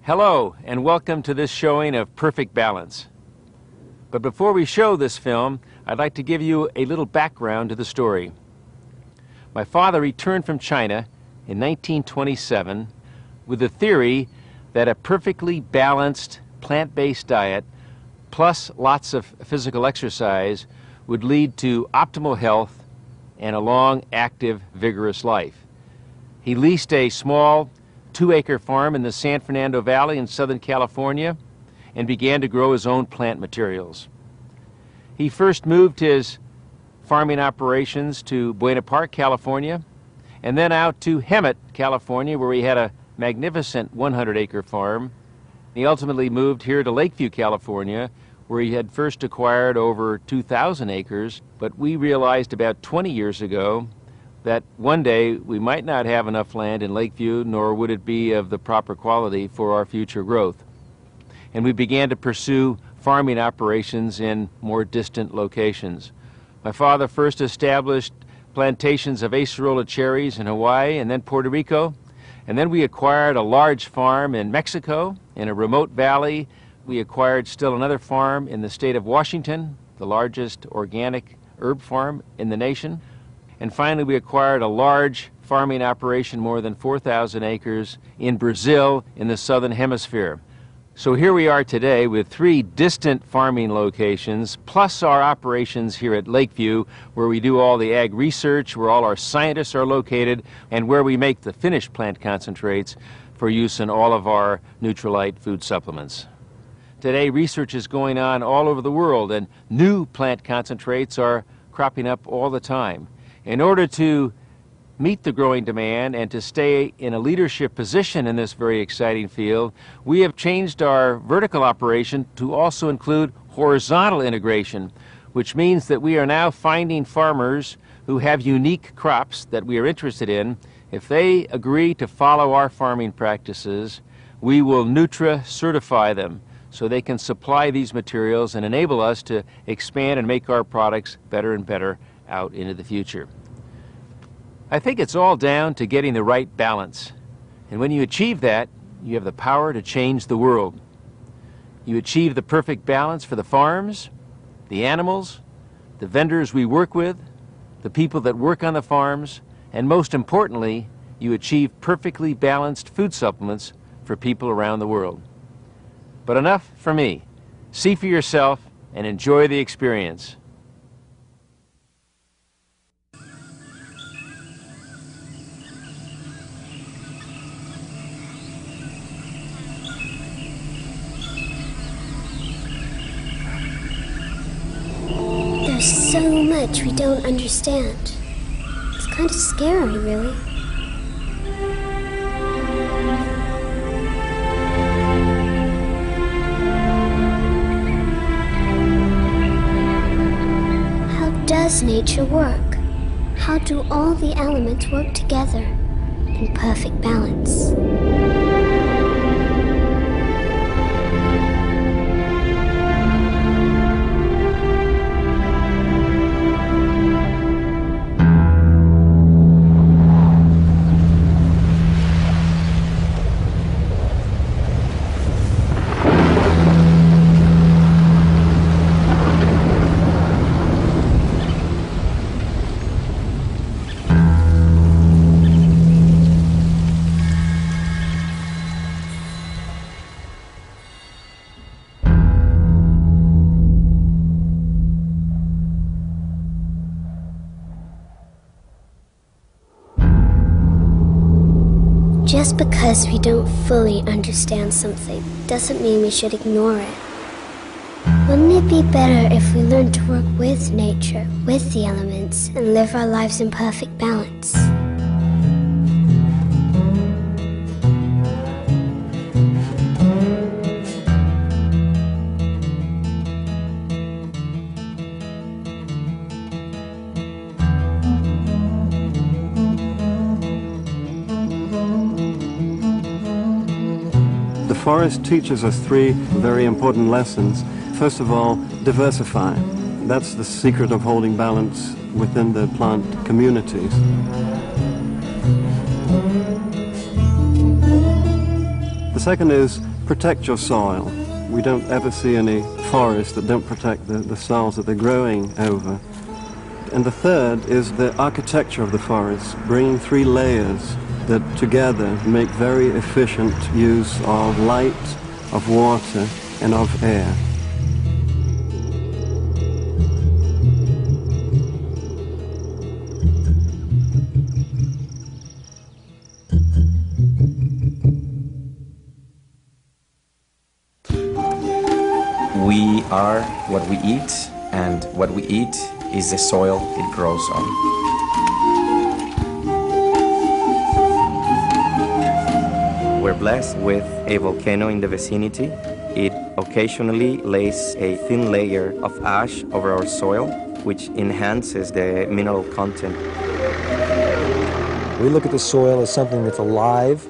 Hello, and welcome to this showing of Perfect Balance. But before we show this film, I'd like to give you a little background to the story. My father returned from China in 1927 with the theory that a perfectly balanced plant-based diet plus lots of physical exercise would lead to optimal health and a long, active, vigorous life. He leased a small 2-acre farm in the San Fernando Valley in Southern California and began to grow his own plant materials. He first moved his farming operations to Buena Park, California, and then out to Hemet, California, where he had a magnificent 100-acre farm. He ultimately moved here to Lakeview, California, where he had first acquired over 2,000 acres, but we realized about 20 years ago that one day we might not have enough land in Lakeview, nor would it be of the proper quality for our future growth. And we began to pursue farming operations in more distant locations. My father first established plantations of acerola cherries in Hawaii and then Puerto Rico, and then we acquired a large farm in Mexico, in a remote valley. We acquired still another farm in the state of Washington, the largest organic herb farm in the nation. And finally, we acquired a large farming operation, more than 4,000 acres, in Brazil in the southern hemisphere. So here we are today with 3 distant farming locations, plus our operations here at Lakeview, where we do all the ag research, where all our scientists are located, and where we make the finished plant concentrates for use in all of our Nutrilite food supplements. Today, research is going on all over the world, and new plant concentrates are cropping up all the time. In order to meet the growing demand and to stay in a leadership position in this very exciting field, we have changed our vertical operation to also include horizontal integration, which means that we are now finding farmers who have unique crops that we are interested in. If they agree to follow our farming practices, we will Nutra-certify them so they can supply these materials and enable us to expand and make our products better and better out into the future. I think it's all down to getting the right balance. And when you achieve that, you have the power to change the world. You achieve the perfect balance for the farms, the animals, the vendors we work with, the people that work on the farms, and most importantly, you achieve perfectly balanced food supplements for people around the world. But enough for me. See for yourself and enjoy the experience. There's so much we don't understand. It's kind of scary, really. How does nature work? How do all the elements work together in perfect balance? Just because we don't fully understand something doesn't mean we should ignore it. Wouldn't it be better if we learned to work with nature, with the elements, and live our lives in perfect balance? The forest teaches us 3 very important lessons. First of all, diversify. That's the secret of holding balance within the plant communities. The second is protect your soil. We don't ever see any forests that don't protect the soils that they're growing over. And the third is the architecture of the forest, bringing three layers that together make very efficient use of light, of water, and of air. We are what we eat, and what we eat is the soil it grows on. We're blessed with a volcano in the vicinity. It occasionally lays a thin layer of ash over our soil, which enhances the mineral content. We look at the soil as something that's alive,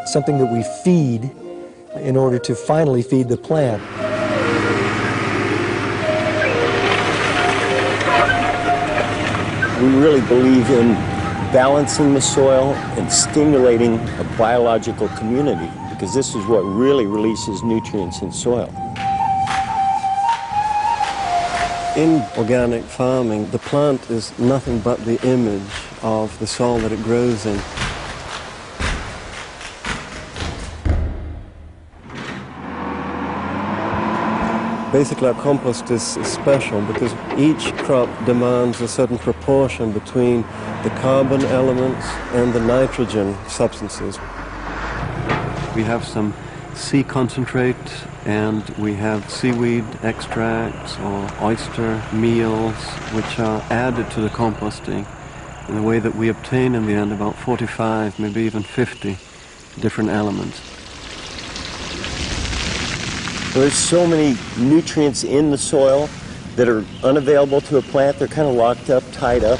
something that we feed in order to finally feed the plant. We really believe in balancing the soil and stimulating a biological community, because this is what really releases nutrients in soil. In organic farming, the plant is nothing but the image of the soil that it grows in. Basically, our compost is special because each crop demands a certain proportion between the carbon elements and the nitrogen substances. We have some sea concentrate, and we have seaweed extracts or oyster meals, which are added to the composting in a way that we obtain in the end about 45, maybe even 50 different elements. There's so many nutrients in the soil that are unavailable to a plant. They're kind of locked up, tied up.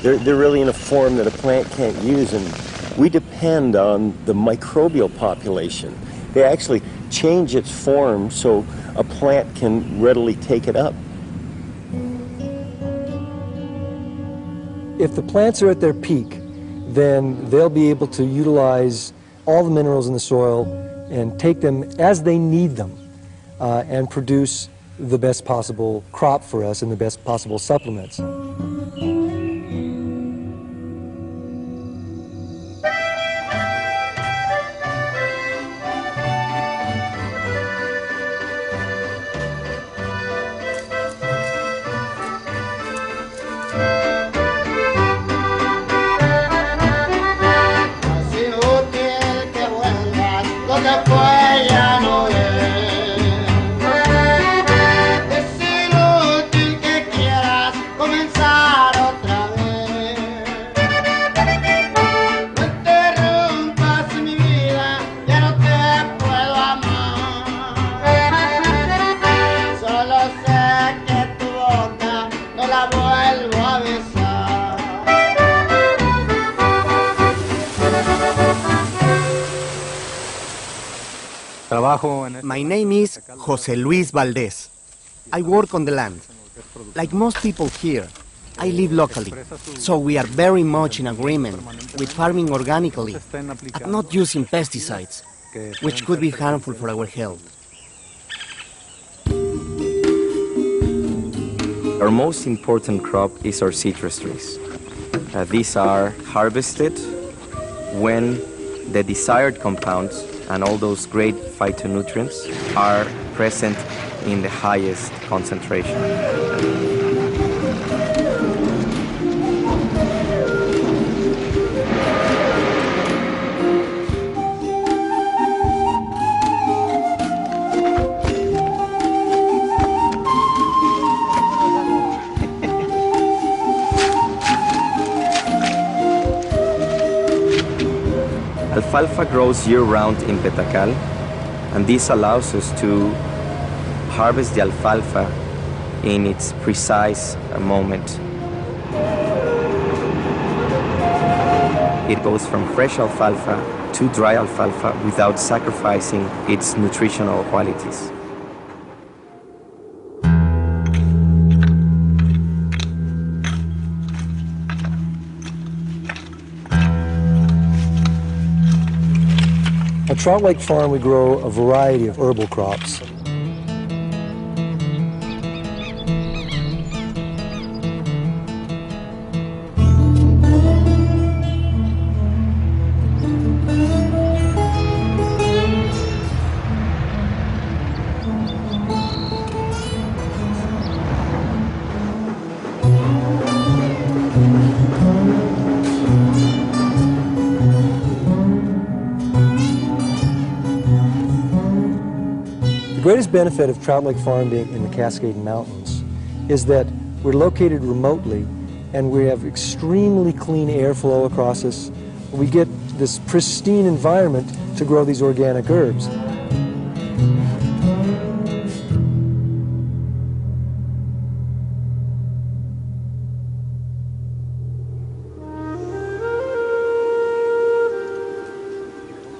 They're really in a form that a plant can't use, and we depend on the microbial population. They actually change its form so a plant can readily take it up. If the plants are at their peak, then they'll be able to utilize all the minerals in the soil and take them as they need them. And produce the best possible crop for us and the best possible supplements. My name is José Luis Valdés. I work on the land. Like most people here, I live locally, so we are very much in agreement with farming organically and not using pesticides, which could be harmful for our health. Our most important crop is our citrus trees. These are harvested when the desired compounds and all those great phytonutrients are present in the highest concentration. Alfalfa grows year-round in Petacal, and this allows us to harvest the alfalfa in its precise moment. It goes from fresh alfalfa to dry alfalfa without sacrificing its nutritional qualities. At Trout Lake Farm, we grow a variety of herbal crops. The greatest benefit of Trout Lake Farm being in the Cascade Mountains is that we're located remotely and we have extremely clean airflow across us. We get this pristine environment to grow these organic herbs.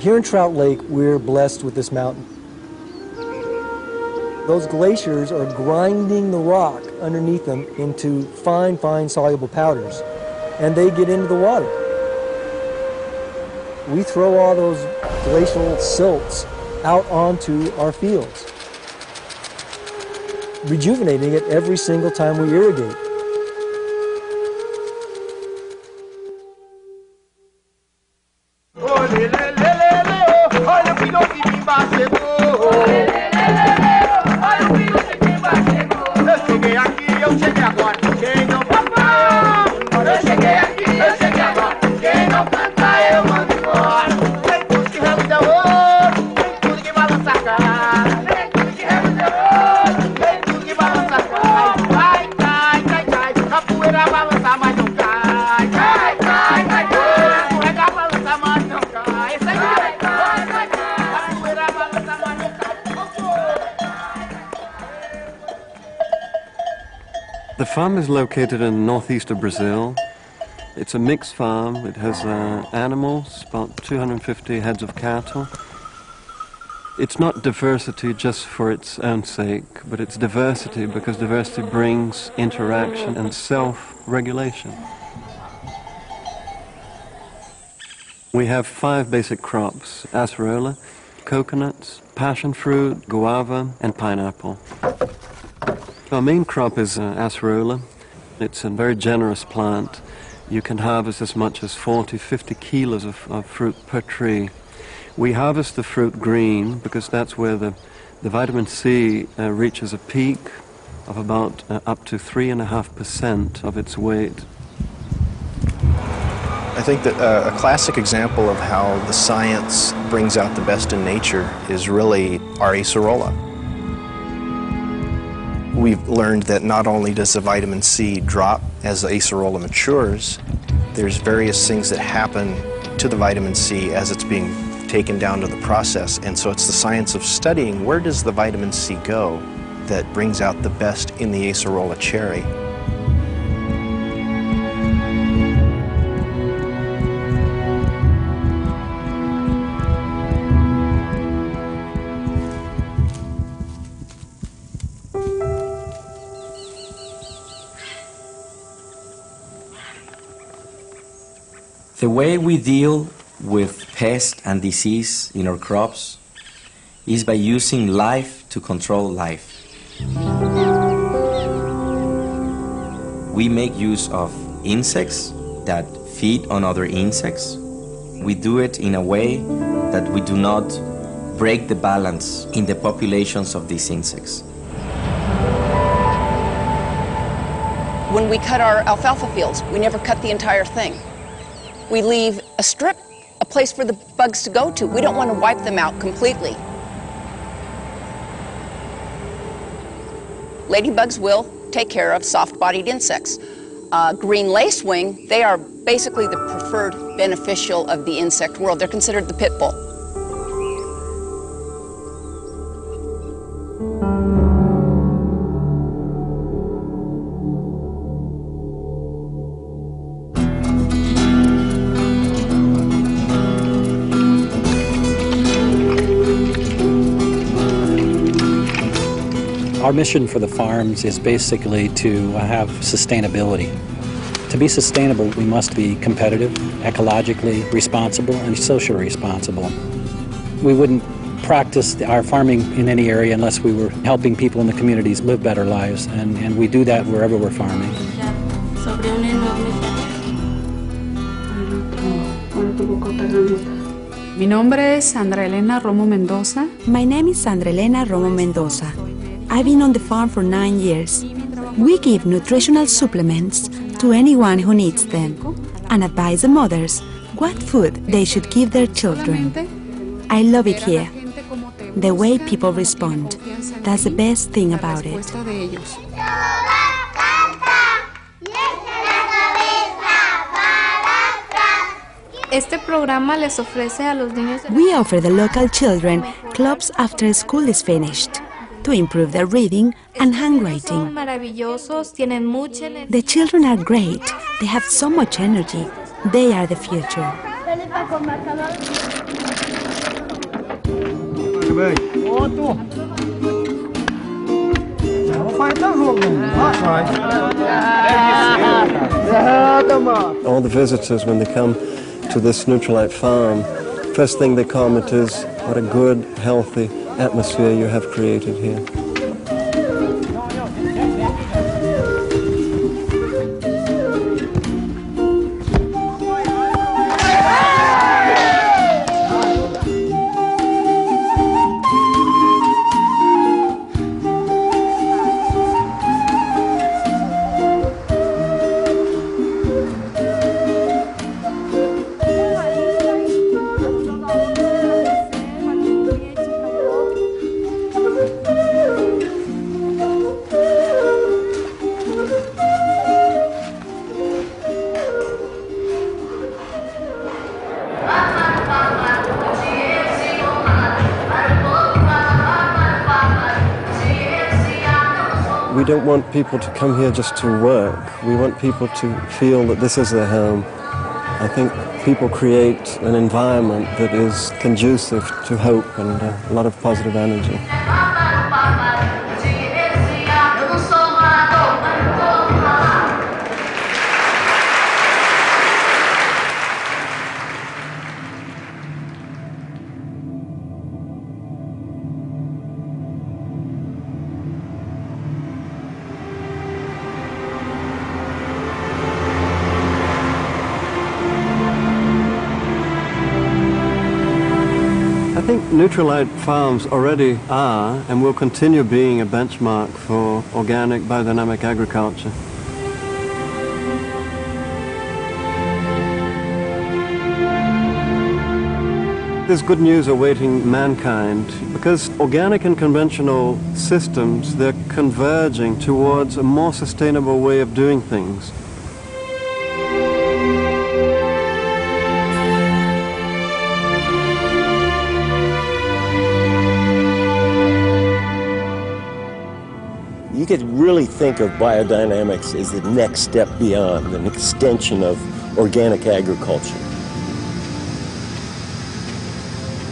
Here in Trout Lake, we're blessed with this mountain. Those glaciers are grinding the rock underneath them into fine, fine soluble powders, and they get into the water. We throw all those glacial silts out onto our fields, rejuvenating it every single time we irrigate. The farm is located in northeast of Brazil. It's a mixed farm. It has animals, about 250 heads of cattle. It's not diversity just for its own sake, but it's diversity because diversity brings interaction and self-regulation. We have 5 basic crops: acerola, coconuts, passion fruit, guava, and pineapple. Our main crop is acerola. It's a very generous plant. You can harvest as much as 40-50 kilos of fruit per tree. We harvest the fruit green because that's where the vitamin C reaches a peak of about up to 3.5% of its weight. I think that a classic example of how the science brings out the best in nature is really our acerola. We've learned that not only does the vitamin C drop as the acerola matures, there's various things that happen to the vitamin C as it's being taken down to the process. And so it's the science of studying where does the vitamin C go that brings out the best in the acerola cherry. The way we deal with pest and disease in our crops is by using life to control life. We make use of insects that feed on other insects. We do it in a way that we do not break the balance in the populations of these insects. When we cut our alfalfa fields, we never cut the entire thing. We leave a strip, a place for the bugs to go to. We don't want to wipe them out completely. Ladybugs will take care of soft-bodied insects. Green lacewing, they are basically the preferred beneficial of the insect world. They're considered the pit bull. Our mission for the farms is basically to have sustainability. To be sustainable, we must be competitive, ecologically responsible, and socially responsible. We wouldn't practice our farming in any area unless we were helping people in the communities live better lives, and we do that wherever we're farming. Mi nombre es Sandra Elena Romo Mendoza. My name is Sandra Elena Romo Mendoza. I've been on the farm for 9 years. We give nutritional supplements to anyone who needs them and advise the mothers what food they should give their children. I love it here. The way people respond. That's the best thing about it. Este programa les ofrece a los niños. We offer the local children clubs after school is finished to improve their reading and handwriting. Maravillosos, tienen mucha energía. The children are great. They have so much energy. They are the future. All the visitors, when they come to this Nutrilite farm, first thing they comment is, what a good, healthy atmosphere you have created here. We don't want people to come here just to work. We want people to feel that this is their home. I think people create an environment that is conducive to hope and a lot of positive energy. I think Nutrilite farms already are and will continue being a benchmark for organic biodynamic agriculture. There's good news awaiting mankind because organic and conventional systems, they're converging towards a more sustainable way of doing things. You could really think of biodynamics as the next step beyond, an extension of organic agriculture.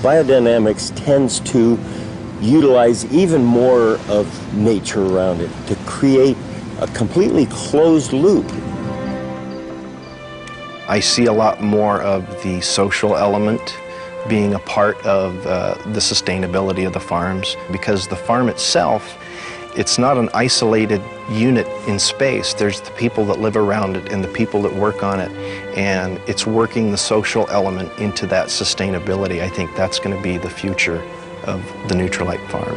Biodynamics tends to utilize even more of nature around it to create a completely closed loop. I see a lot more of the social element being a part of the sustainability of the farms, because the farm itself, it's not an isolated unit in space. There's the people that live around it and the people that work on it, and it's working the social element into that sustainability. I think that's going to be the future of the Nutrilite farm.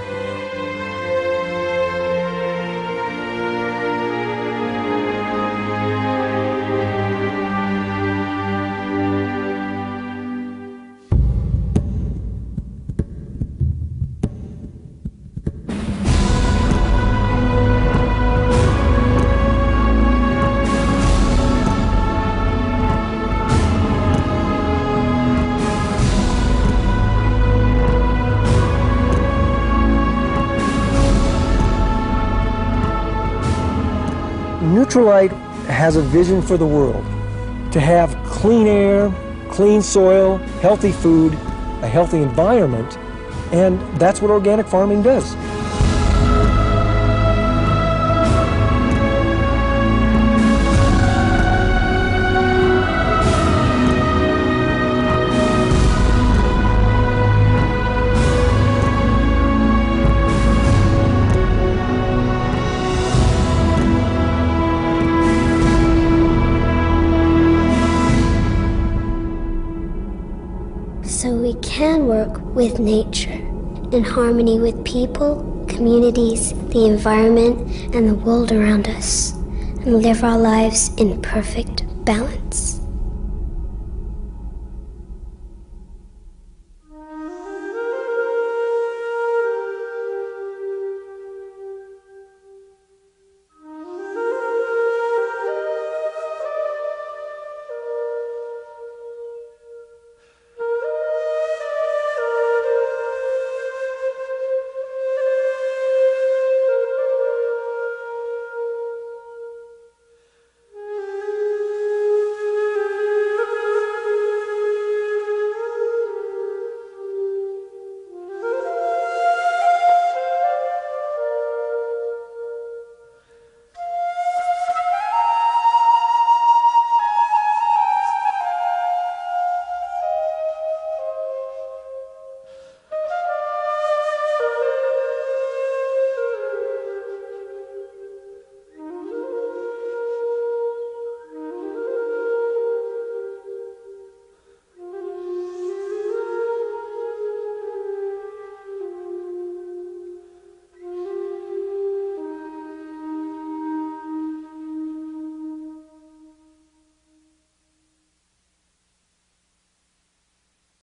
Nutrilite has a vision for the world, to have clean air, clean soil, healthy food, a healthy environment, and that's what organic farming does. so we can work with nature in harmony with people, communities, the environment, and the world around us, and live our lives in perfect balance.